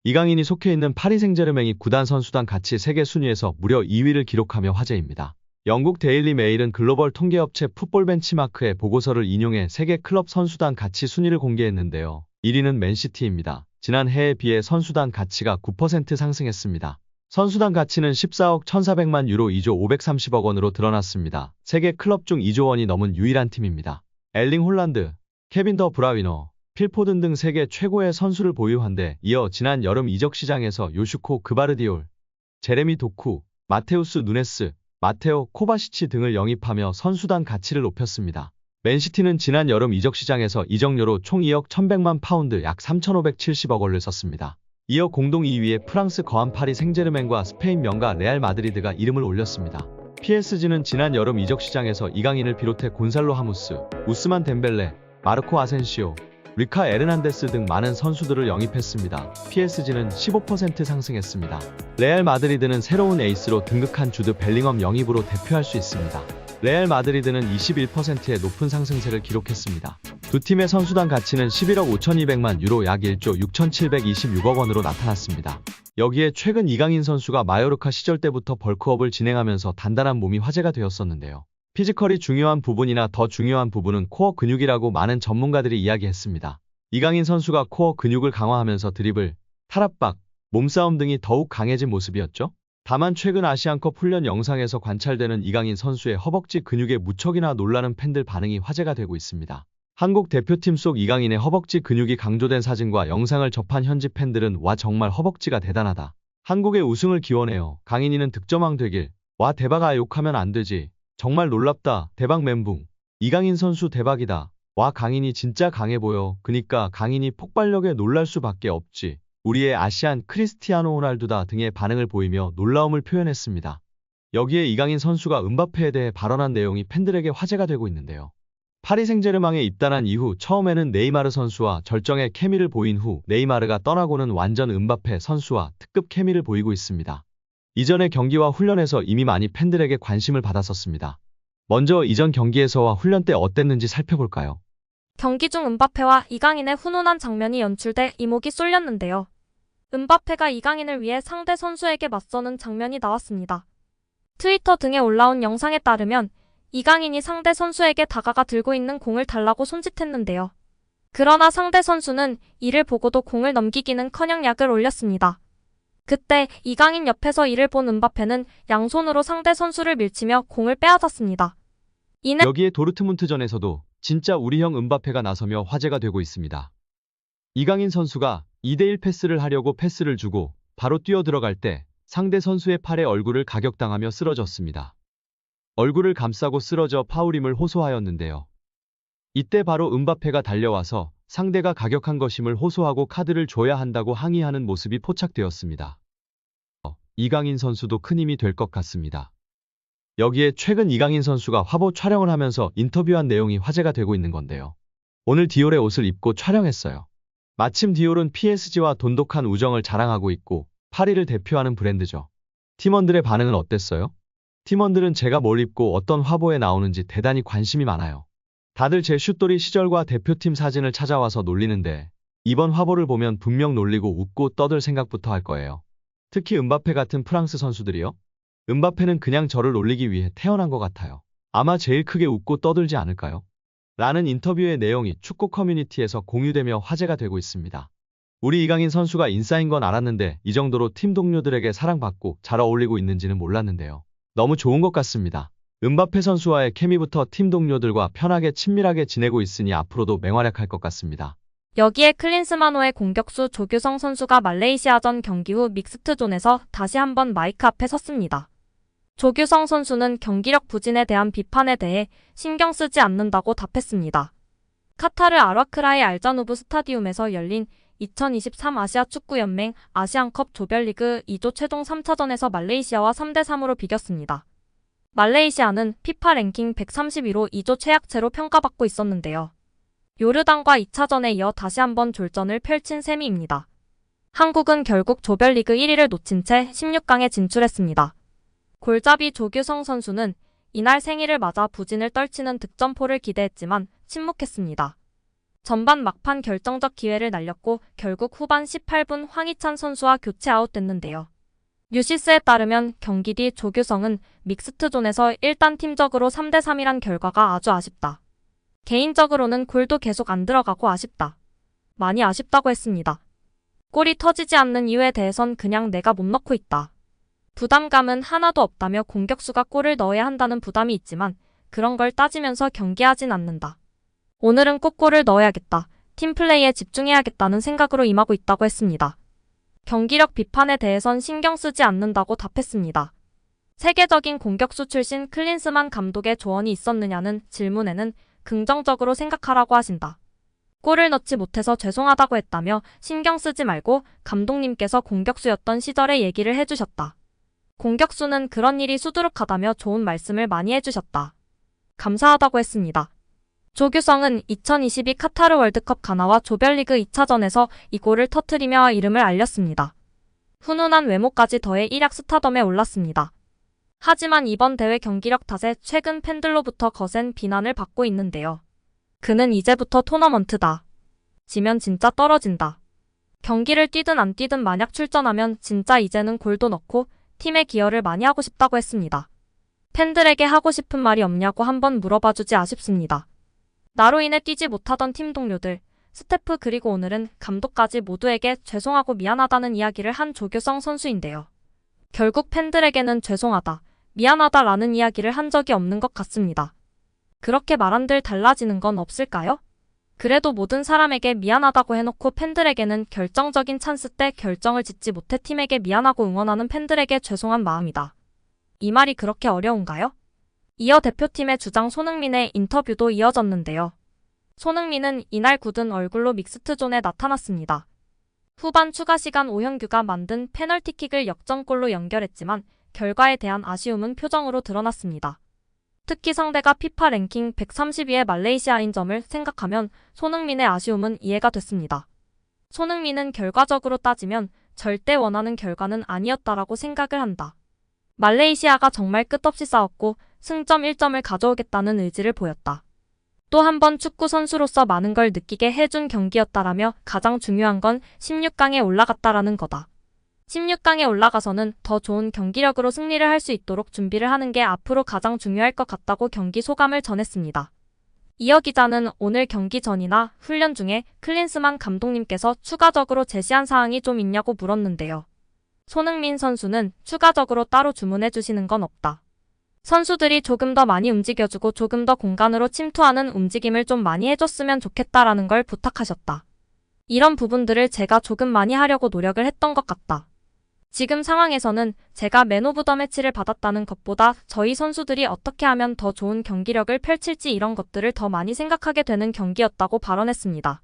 이강인이 속해 있는 파리 생제르맹이 구단 선수단 가치 세계 순위에서 무려 2위를 기록하며 화제입니다. 영국 데일리 메일은 글로벌 통계업체 풋볼 벤치마크의 보고서를 인용해 세계 클럽 선수단 가치 순위를 공개했는데요. 1위는 맨시티입니다. 지난해에 비해 선수단 가치가 9% 상승했습니다. 선수단 가치는 14억 1,400만 유로 2조 530억 원으로 드러났습니다. 세계 클럽 중 2조 원이 넘은 유일한 팀입니다. 엘링 홀란드, 케빈 더 브라위너, 필 포든 등 세계 최고의 선수를 보유한 데 이어 지난 여름 이적 시장에서 요슈코 그바르디올, 제레미 도쿠, 마테우스 누네스, 마테오 코바시치 등을 영입하며 선수단 가치를 높였습니다. 맨시티는 지난 여름 이적 시장에서 이적료로 총 2억 1,100만 파운드 약 3,570억 원을 썼습니다. 이어 공동 2위에 프랑스 거한 파리 생제르맹과 스페인 명가 레알 마드리드가 이름을 올렸습니다. PSG는 지난 여름 이적 시장에서 이강인을 비롯해 곤살로 하무스, 우스만 덴벨레, 마르코 아센시오, 리카 에르난데스 등 많은 선수들을 영입했습니다. PSG는 15% 상승했습니다. 레알 마드리드는 새로운 에이스로 등극한 주드 벨링엄 영입으로 대표할 수 있습니다. 레알 마드리드는 21%의 높은 상승세를 기록했습니다. 두 팀의 선수단 가치는 11억 5,200만 유로 약 1조 6,726억 원으로 나타났습니다. 여기에 최근 이강인 선수가 마요르카 시절 때부터 벌크업을 진행하면서 단단한 몸이 화제가 되었었는데요. 피지컬이 중요한 부분이나 더 중요한 부분은 코어 근육이라고 많은 전문가들이 이야기했습니다. 이강인 선수가 코어 근육을 강화하면서 드리블, 탈압박, 몸싸움 등이 더욱 강해진 모습이었죠. 다만 최근 아시안컵 훈련 영상에서 관찰되는 이강인 선수의 허벅지 근육에 무척이나 놀라는 팬들 반응이 화제가 되고 있습니다. 한국 대표팀 속 이강인의 허벅지 근육이 강조된 사진과 영상을 접한 현지 팬들은 와 정말 허벅지가 대단하다. 한국의 우승을 기원해요. 강인이는 득점왕 되길. 와 대박아 욕하면 안 되지. 정말 놀랍다. 대박 멘붕. 이강인 선수 대박이다. 와 강인이 진짜 강해 보여. 그니까 강인이 폭발력에 놀랄 수밖에 없지. 우리의 아시안 크리스티아노 호날두다 등의 반응을 보이며 놀라움을 표현했습니다. 여기에 이강인 선수가 음바페에 대해 발언한 내용이 팬들에게 화제가 되고 있는데요. 파리 생제르맹에 입단한 이후 처음에는 네이마르 선수와 절정의 케미를 보인 후 네이마르가 떠나고는 완전 음바페 선수와 특급 케미를 보이고 있습니다. 이전의 경기와 훈련에서 이미 많이 팬들에게 관심을 받았었습니다. 먼저 이전 경기에서와 훈련 때 어땠는지 살펴볼까요? 경기 중 음바페와 이강인의 훈훈한 장면이 연출돼 이목이 쏠렸는데요. 음바페가 이강인을 위해 상대 선수에게 맞서는 장면이 나왔습니다. 트위터 등에 올라온 영상에 따르면 이강인이 상대 선수에게 다가가 들고 있는 공을 달라고 손짓했는데요. 그러나 상대 선수는 이를 보고도 공을 넘기기는커녕 약을 올렸습니다. 그때 이강인 옆에서 이를 본 음바페는 양손으로 상대 선수를 밀치며 공을 빼앗았습니다. 여기에 도르트문트전에서도 진짜 우리 형 음바페가 나서며 화제가 되고 있습니다. 이강인 선수가 2대1 패스를 하려고 패스를 주고 바로 뛰어 들어갈 때 상대 선수의 팔에 얼굴을 가격당하며 쓰러졌습니다. 얼굴을 감싸고 쓰러져 파울임을 호소하였는데요. 이때 바로 음바페가 달려와서 상대가 가격한 것임을 호소하고 카드를 줘야 한다고 항의하는 모습이 포착되었습니다. 이강인 선수도 큰 힘이 될 것 같습니다. 여기에 최근 이강인 선수가 화보 촬영을 하면서 인터뷰한 내용이 화제가 되고 있는 건데요. 오늘 디올의 옷을 입고 촬영했어요. 마침 디올은 PSG와 돈독한 우정을 자랑하고 있고 파리를 대표하는 브랜드죠. 팀원들의 반응은 어땠어요? 팀원들은 제가 뭘 입고 어떤 화보에 나오는지 대단히 관심이 많아요. 다들 제 슛돌이 시절과 대표팀 사진을 찾아와서 놀리는데 이번 화보를 보면 분명 놀리고 웃고 떠들 생각부터 할 거예요. 특히 음바페 같은 프랑스 선수들이요. 음바페는 그냥 저를 놀리기 위해 태어난 것 같아요. 아마 제일 크게 웃고 떠들지 않을까요? 라는 인터뷰의 내용이 축구 커뮤니티에서 공유되며 화제가 되고 있습니다. 우리 이강인 선수가 인싸인 건 알았는데 이 정도로 팀 동료들에게 사랑받고 잘 어울리고 있는지는 몰랐는데요. 너무 좋은 것 같습니다. 음바페 선수와의 케미부터 팀 동료들과 편하게 친밀하게 지내고 있으니 앞으로도 맹활약할 것 같습니다. 여기에 클린스만호의 공격수 조규성 선수가 말레이시아전 경기 후 믹스트존에서 다시 한번 마이크 앞에 섰습니다. 조규성 선수는 경기력 부진에 대한 비판에 대해 신경 쓰지 않는다고 답했습니다. 카타르 아라크라의 알자누브 스타디움에서 열린 2023 아시아 축구연맹 아시안컵 조별리그 2조 최종 3차전에서 말레이시아와 3대3으로 비겼습니다. 말레이시아는 피파 랭킹 132로 2조 최약체로 평가받고 있었는데요. 요르단과 2차전에 이어 다시 한번 졸전을 펼친 셈입니다. 한국은 결국 조별리그 1위를 놓친 채 16강에 진출했습니다. 골잡이 조규성 선수는 이날 생일을 맞아 부진을 떨치는 득점포를 기대했지만 침묵했습니다. 전반 막판 결정적 기회를 날렸고 결국 후반 18분 황희찬 선수와 교체 아웃됐는데요. 뉴시스에 따르면 경기 뒤 조규성은 믹스트존에서 일단 팀적으로 3대3이란 결과가 아주 아쉽다. 개인적으로는 골도 계속 안 들어가고 아쉽다. 많이 아쉽다고 했습니다. 골이 터지지 않는 이유에 대해선 그냥 내가 못 넣고 있다. 부담감은 하나도 없다며 공격수가 골을 넣어야 한다는 부담이 있지만 그런 걸 따지면서 경기하진 않는다. 오늘은 꼭 골을 넣어야겠다. 팀플레이에 집중해야겠다는 생각으로 임하고 있다고 했습니다. 경기력 비판에 대해선 신경 쓰지 않는다고 답했습니다. 세계적인 공격수 출신 클린스만 감독의 조언이 있었느냐는 질문에는 긍정적으로 생각하라고 하신다. 골을 넣지 못해서 죄송하다고 했다며 신경 쓰지 말고 감독님께서 공격수였던 시절의 얘기를 해주셨다. 공격수는 그런 일이 수두룩하다며 좋은 말씀을 많이 해주셨다. 감사하다고 했습니다. 조규성은 2022 카타르 월드컵 가나와 조별리그 2차전에서 이 골을 터뜨리며 이름을 알렸습니다. 훈훈한 외모까지 더해 일약 스타덤에 올랐습니다. 하지만 이번 대회 경기력 탓에 최근 팬들로부터 거센 비난을 받고 있는데요. 그는 이제부터 토너먼트다. 지면 진짜 떨어진다. 경기를 뛰든 안 뛰든 만약 출전하면 진짜 이제는 골도 넣고 팀에 기여를 많이 하고 싶다고 했습니다. 팬들에게 하고 싶은 말이 없냐고 한번 물어봐주지 아쉽습니다. 나로 인해 뛰지 못하던 팀 동료들, 스태프 그리고 오늘은 감독까지 모두에게 죄송하고 미안하다는 이야기를 한 조규성 선수인데요. 결국 팬들에게는 죄송하다, 미안하다라는 이야기를 한 적이 없는 것 같습니다. 그렇게 말한들 달라지는 건 없을까요? 그래도 모든 사람에게 미안하다고 해놓고 팬들에게는 결정적인 찬스 때 결정을 짓지 못해 팀에게 미안하고 응원하는 팬들에게 죄송한 마음이다. 이 말이 그렇게 어려운가요? 이어 대표팀의 주장 손흥민의 인터뷰도 이어졌는데요. 손흥민은 이날 굳은 얼굴로 믹스트존에 나타났습니다. 후반 추가 시간 오현규가 만든 페널티킥을 역전골로 연결했지만 결과에 대한 아쉬움은 표정으로 드러났습니다. 특히 상대가 피파 랭킹 130위의 말레이시아인 점을 생각하면 손흥민의 아쉬움은 이해가 됐습니다. 손흥민은 결과적으로 따지면 절대 원하는 결과는 아니었다라고 생각을 한다. 말레이시아가 정말 끝없이 싸웠고 승점 1점을 가져오겠다는 의지를 보였다. 또 한 번 축구 선수로서 많은 걸 느끼게 해준 경기였다라며 가장 중요한 건 16강에 올라갔다라는 거다. 16강에 올라가서는 더 좋은 경기력으로 승리를 할 수 있도록 준비를 하는 게 앞으로 가장 중요할 것 같다고 경기 소감을 전했습니다. 이어 기자는 오늘 경기 전이나 훈련 중에 클린스만 감독님께서 추가적으로 제시한 사항이 좀 있냐고 물었는데요. 손흥민 선수는 추가적으로 따로 주문해 주시는 건 없다. 선수들이 조금 더 많이 움직여주고 조금 더 공간으로 침투하는 움직임을 좀 많이 해줬으면 좋겠다라는 걸 부탁하셨다. 이런 부분들을 제가 조금 많이 하려고 노력을 했던 것 같다. 지금 상황에서는 제가 맨 오브 더 매치를 받았다는 것보다 저희 선수들이 어떻게 하면 더 좋은 경기력을 펼칠지 이런 것들을 더 많이 생각하게 되는 경기였다고 발언했습니다.